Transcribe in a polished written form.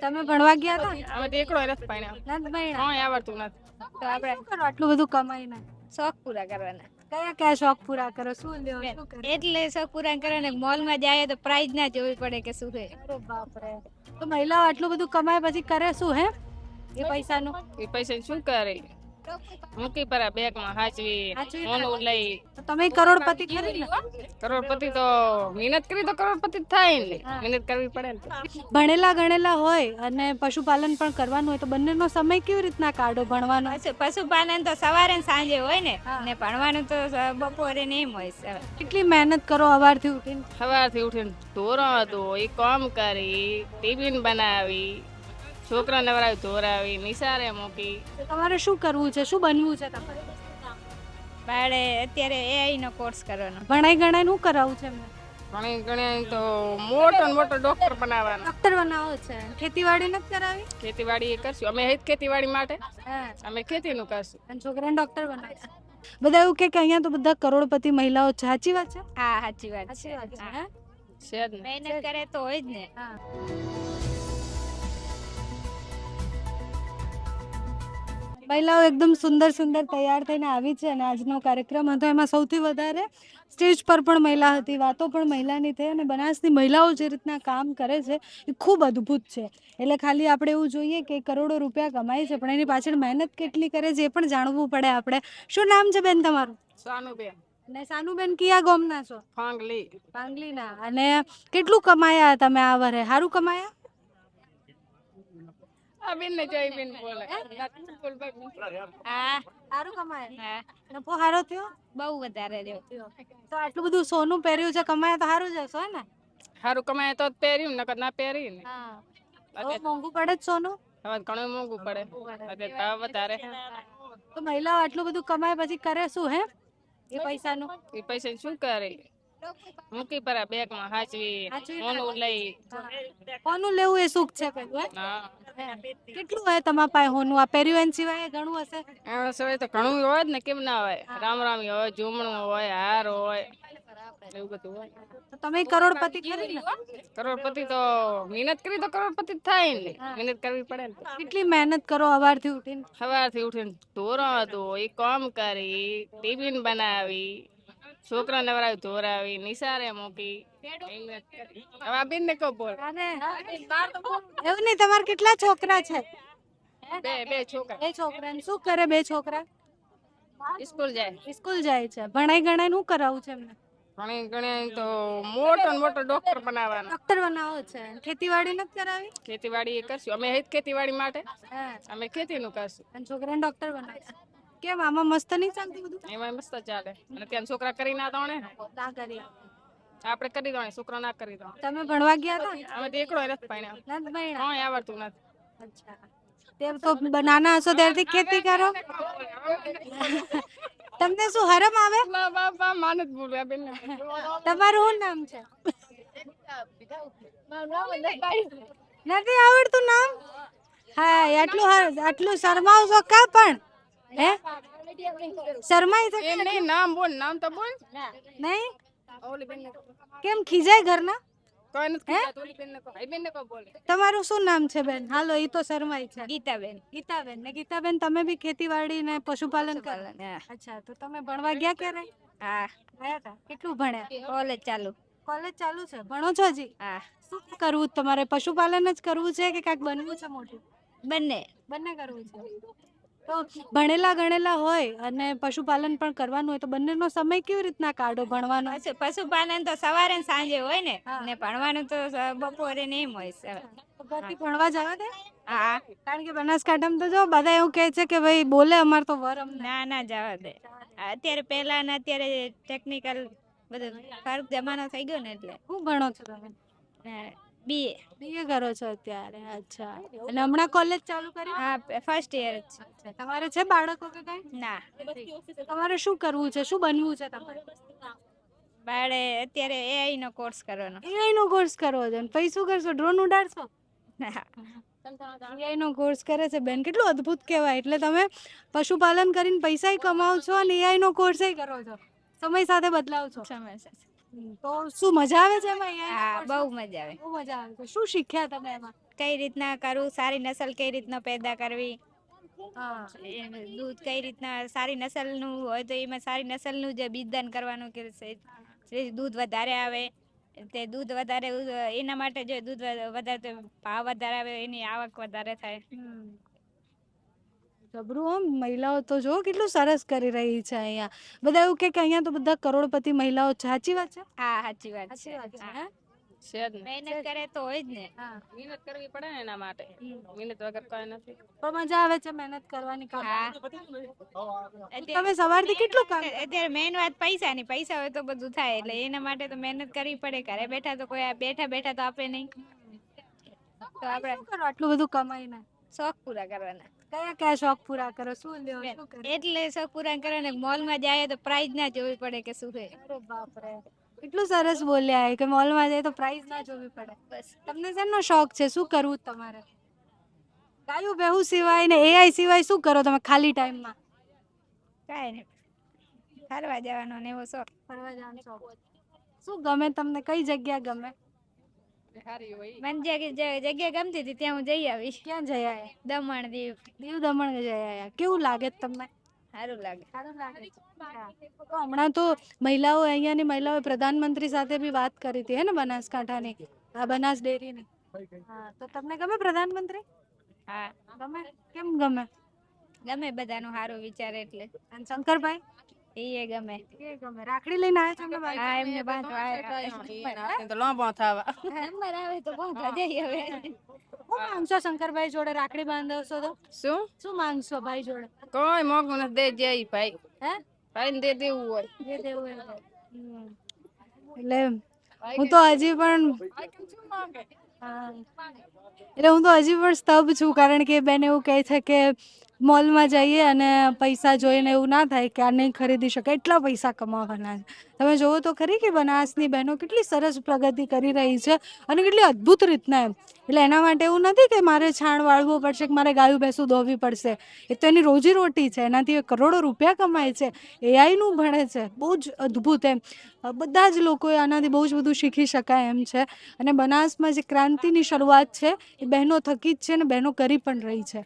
તમે ભણવા ગયા હતા? અમે તો એકડો રસ પાણ્યા. નથી ભણ્યા? હા આવડતું નથી. તો આપણે શું કરો આટલું બધું કમાઈને? શોખ પૂરા કરવાના. કયા કયા શોખ પૂરા કરો? શું લ્યો, શું કરો? એટલે શોખ પૂરા કરવાના મોલમાં જાય તો પ્રાઇઝ ના જોવી પડે કે શું છે. અરે બાપ રે. તો મહિલાઓ આટલું બધું કમાય પછી કરે શું હે એ પૈસાનું? એ પૈસા શું કરે? મૂકી પરા બેગમાં હાચવી સાચવી મોનું લઈ. તો તમે કરોડપતિ ખરી ને? કરોડપતિ તો મહેનત કરી તો કરોડપતિ થાય ને. મહેનત કરવી પડે ને. ભણેલા ગણેલા હોય અને પશુપાલન પણ કરવાનું હોય તો બંનેનો સમય કેવી રીતના કાઢો ભણવાનો? પશુપાલન તો સવારે ને સાંજે હોય ને હા. ને ભણવાનું તો બપોરે ને એમ હોય સવારે. કેટલી મહેનત કરો સવારથી ઉઠીને? સવારથી ઉઠીને ઢોરો ધોઈ કામ કરી ટિફિન બનાવી છોકરા નવરાવી ધોરાવી નિસારે મૂકી. તો તમારે શું કરવું છે, શું બનવું છે તમારે? બાળે અત્યારે એઆઈ નો કોર્સ કરવાનો. ભણાઈ ગણાઈને શું કરાવવું છે એમને? ઘણી ઘણી તો મોટો ને મોટો ડોક્ટર બનાવવાનો. ડોક્ટર બનાવો છે? ખેતીવાડી નથી કરાવી? ખેતીવાડી એ કરશું અમે હિત ખેતીવાડી માટે હા. અમે ખેતીનું કરશું. અને છોકરાને ડોક્ટર બનાવશે. બધા એવું કે અહીંયા તો બધા કરોડપતિ મહિલાઓ છે, સાચી વાત છે? હા સાચી વાત સાચી વાત છે. છે. હે? છે જ ને. મહેનત કરે તો હોય જ ને. હા. મહિલાઓ એકદમ સુંદર સુંદર તૈયાર થઈને આવી છે અને આજનો કાર્યક્રમ હતો એમાં સૌથી વધારે સ્ટેજ પર પણ મહિલા હતી, વાતો પણ મહિલાની થઈ અને બનાસની મહિલાઓ જે રીતના કામ કરે છે એ ખૂબ અદ્ભુત છે. એટલે ખાલી આપણે એવું જોઈએ કે કરોડો રૂપિયા કમાય છે પણ એની પાછળ મહેનત કેટલી કરે છે એ પણ જાણવું પડે આપણે. શું નામ છે બેન તમારું? સાનુબેન અને સાનુબેન કયા ગામના છો? ફાંગલી. પાંગલીના. અને કેટલું કમાયા તમે આ વરે? સારું કમાયા? આ બેન ને જોઈ બેન બોલે. હા સારું કમાયા? હા નફો સારો થયો? બહુ વધારે રહ્યો. તો આટલું બધું સોનું પહેર્યું છે, કમાયા તો સારું જ હશે ને? સારું કમાય તો જ પહેર્યું નકર ના પહેરી ને. હા. હવે મોંઘું પડે જ સોનું? હવે ઘણું મોંઘું પડે. અત્યારે ભાવ વધારે. તો મહિલાઓ આટલું બધું કમાય પછી કરે શું હે એ પૈસાનું? એ પૈસા શું કરે? મૂકી પરા બેગમાં હાચવી મોનું લઈ. કોનું લેવું એ સુખ છે પેલું હે? હા. કેટલું હોય તમારા પાસે હોનું? આ પહેર્યું એના સિવાય ઘણું હશે? એના સિવાય તો ઘણું હોય જ ને, કેમ ના હોય? રામરામી હોય, ઝુમણું હોય, હાર હોય, એવું બધું હોય. તો તમે કરોડપતિ ખરી ને? કરોડપતિ તો મહેનત કરી તો કરોડપતિ થાય ને. મહેનત કરવી પડે ને. કેટલી મહેનત કરો સવારથી ઉઠીને? સવારથી ઉઠીને ઢોરો ધોઈ કામ કરી ટિફિન બનાવી છોકરા નવરાવી ધોરાવી નિસારે મૂકી. હવે આ બેન ને કહો બોલ. એવું નહીં, તમારે કેટલા છોકરા છે? બે છોકરા બે છોકરા. ને શું કરે બે છોકરા? સ્કૂલ જાય. સ્કૂલ જાય છે. ભણાઈ ગણાઈને શું કરાવવું છે એમને? ઘણી ઘણી તો મોટો ને મોટો ડોક્ટર બનાવવાનો. ડોક્ટર બનાવો છે? ખેતીવાડી નથી કરાવી? ખેતીવાડી એ કરશું અમે હિત ખેતીવાડી માટે હા. અમે ખેતીનું કરશું. અને છોકરાને ડોક્ટર બનાવશે. કેમ આમાં મસ્ત નહીં ચાલતું બધું? એમાં મસ્ત ચાલે. અને ત્યાં છોકરા કરી ના દોણે ના કરી. આપણે કરી દોણે, છોકરા ના કરી દોણે. તમે ભણવા ગયા હતા? અમે તો એકડો રસ પાણ્યા. નથી ભણ્યા? હા આવડતું નથી. અચ્છા. તેમ તો નાના હશો ત્યારથી ખેતી કરો? તમને શું હરમ આવે? ના બાપા માન જ બોલવા બેન. તમારું શું નામ છે? નથી આવડતું નામ? હા આટલું શરમાવ છો કા પણ? હે શરમાઈ છે? એમ નહીં, નામ બોલ, નામ તો બોલ. નહીં? ઓલી બેન ને કેમ ખીજાય ઘરના? કોઈ નથી કીધા. ઓલી બેન ને કહો. એ બેન ને કહો બોલે. તમારું શું નામ છે બેન? હાલો, ઈ તો શરમાય છે. ગીતાબેન. ગીતાબેન. ને ગીતાબેન તમે બી ખેતીવાડી ને પશુપાલન કરો? હા. અચ્છા, તો તમે ભણવા ગયા ક્યારે? હા ગયા હતા? કેટલું ભણ્યા? કોલેજ ચાલુ. કોલેજ ચાલુ છે? ભણો છો હજી? હા શું કરવું તમારે? પશુપાલન જ કરવું છે કે કાંઈક બનવું છે મોટું? બંને. બંને કરવું છે. તો ભણેલા ગણેલા હોય અને પશુપાલન પણ કરવાનું હોય તો બંનેનો સમય કેવી રીતના કાઢો ભણવાનો? પશુપાલન તો સવારે ને સાંજે હોય ને હા. ને ભણવાનું તો બપોરે ને એમ હોય સવારે. તો ઘરથી ભણવા જવા દે? હા કારણ કે બનાસકાંઠામાં તો જો બધા એવું કહે છે કે ભાઈ બોલે અમાર તો વર અમને. ના ના જવા દે. અત્યારે પહેલા ને અત્યારે ટેકનિકલ બધું ફરક જમાનો થઈ ગયો ને એટલે. શું ભણો છો તમે? બીએ. બીએ કરો છો અત્યારે? અચ્છા. અને હમણાં કોલેજ ચાલુ કરી? હા ફર્સ્ટ યર જ છે. અચ્છા. તમારે છે બાળકો કે કઈ? ના તમારે શું કરવું છે, શું બનવું છે તમારે? બાળે અત્યારે એઆઈ નો કોર્સ કરવાનો. એઆઈ નો કોર્સ કરવો છે? અને પછી શું કરશો? ડ્રોન ઉડાડશો? ના. એઆઈ નો કોર્સ કરે છે બેન, કેટલું અદ્ભુત કહેવાય. એટલે તમે પશુપાલન કરીને પૈસાય કમાવ છો અને એઆઈ નો કોર્સય કરો છો, સમય સાથે બદલાવ છો. સમય સાથે. તો શું મજા આવે છે એમાં? AI નો હા course બહુ માં? મજા આવે. બહુ મજા આવે છે. શું શીખ્યા તમે એમાં? કઈ રીતના કરવું, સારી નસલ કઈ રીતના પેદા કરવી, હા દૂધ કઈ રીતના સારી નસલનું હોય તો એમાં સારી નસલનું જ બીજદાન કરવાનું કે દૂધ વધારે આવે. તે દૂધ વધારે એના માટે જો દૂધ વધારે તો ભાવ વધારે આવે, એની આવક વધારે થાય. જબરું આમ મહિલાઓ તો જો કેટલું સરસ કરી રહી છે અહીંયા. બધા એવું કે અહીંયા તો બધા કરોડપતિ મહિલાઓ છે, સાચી વાત છે? હા સાચી વાત સાચી છે. વાત છે હા. હે? છે જ ને. મહેનત કરે તો હોય જ ને. મહેનત કરવી પડે ને એના માટે. મહેનત વગર કઈ નથી. પણ મજા આવે છે મહેનત કરવાની કામ. હા. તમે સવારથી કેટલું કામ કરો? અત્યારે મેઇન વાત પૈસાની. પૈસા હોય તો બધું થાય, એટલે એના માટે તો મહેનત કરવી પડે. ઘરે બેઠા તો કોઈ બેઠા બેઠા તો આપે નહીં. તો આપણે શું કરો આટલું બધું કમાઈને? શોખ પૂરા કરવાના. કયા કયા શોખ પૂરા કરો? શું લ્યો શું કરો? એટલે શોખ પૂરા કરવાના, મોલમાં જાય તો પ્રાઇઝ ના જોવી પડે કે શું છે. અરે બાપ રે, કેટલું સરસ બોલ્યા કે મોલમાં જાય તો પ્રાઇઝ ના જોવી પડે. બસ તમને શેનો શોખ છે? શું કરવું તમારે? ગાયું બેહું સિવાય ને એઆઈ સિવાય શું કરો તમે ખાલી ટાઈમમાં? કાંઈ નહીં, ફરવા જવાનો ને એવો શોખ. ફરવા જવાનો શોખ. શું ગમે તમને? કઈ જગ્યા ગમે? મને જગ્યા ગમતી હતી ત્યાં હું જઈ આવીશ. ક્યાં જઈ આયા? દમણ, દીવ. દીવ દમણ જઈ આયા. કેવું લાગે છે તમને? સારું લાગે. સારું લાગે છે. હા. તો હમણાં તો મહિલાઓ અહીંયાની મહિલાઓએ પ્રધાનમંત્રી સાથે બી વાત કરી હતી હે ને, બનાસકાંઠાની, આ બનાસ ડેરીની. હા, તો તમને ગમે પ્રધાનમંત્રી? હા ગમે? કેમ ગમે? ગમે, બધાનું સારું વિચારે એટલે. અને શંકરભાઈ? એ ગમે. એ ગમે. રાખડી લઈને આવ્યા છો ને ભાઈ? હા, એમને બાંધવા તો લાંબા થવા. નંબર આવે તો બાંધવા જઈ હવે. શું માંગશો શંકરભાઈ જોડે રાખડી બાંધવશો તો? શું? શું માંગશો ભાઈ જોડે? કોઈ મોગું નથી, દે જાય ભાઈ. હે? ભાઈ ને દે દેવું હોય. જે દેવું હોય તે. એટલે હું તો હજી પણ હા, એટલે હું તો હજી પણ સ્તબ્ધ છું, કારણ કે બેન એવું કહે છે કે મોલમાં જઈએ અને પૈસા જોઈને એવું ના થાય કે આ નહીં ખરીદી શકે, એટલા પૈસા કમાવાના છે. તમે જોવો તો ખરી કે બનાસની બહેનો કેટલી સરસ પ્રગતિ કરી રહી છે અને કેટલી અદ્ભુત રીતના એમ. એટલે એના માટે એવું નથી કે મારે છાણ વાળવું પડશે કે મારે ગાયું ભેંસું દોવી પડશે. એ તો એની રોજીરોટી છે, એનાથી એ કરોડો રૂપિયા કમાય છે, એઆઈનું ભણે છે. બહુ જ અદ્ભુત એમ. બધા જ લોકોએ આનાથી બહુ જ બધું શીખી શકાય એમ છે. અને બનાસમાં જે ક્રાંતિની શરૂઆત છે એ બહેનો થકી જ છે ને બહેનો કરી પણ રહી છે.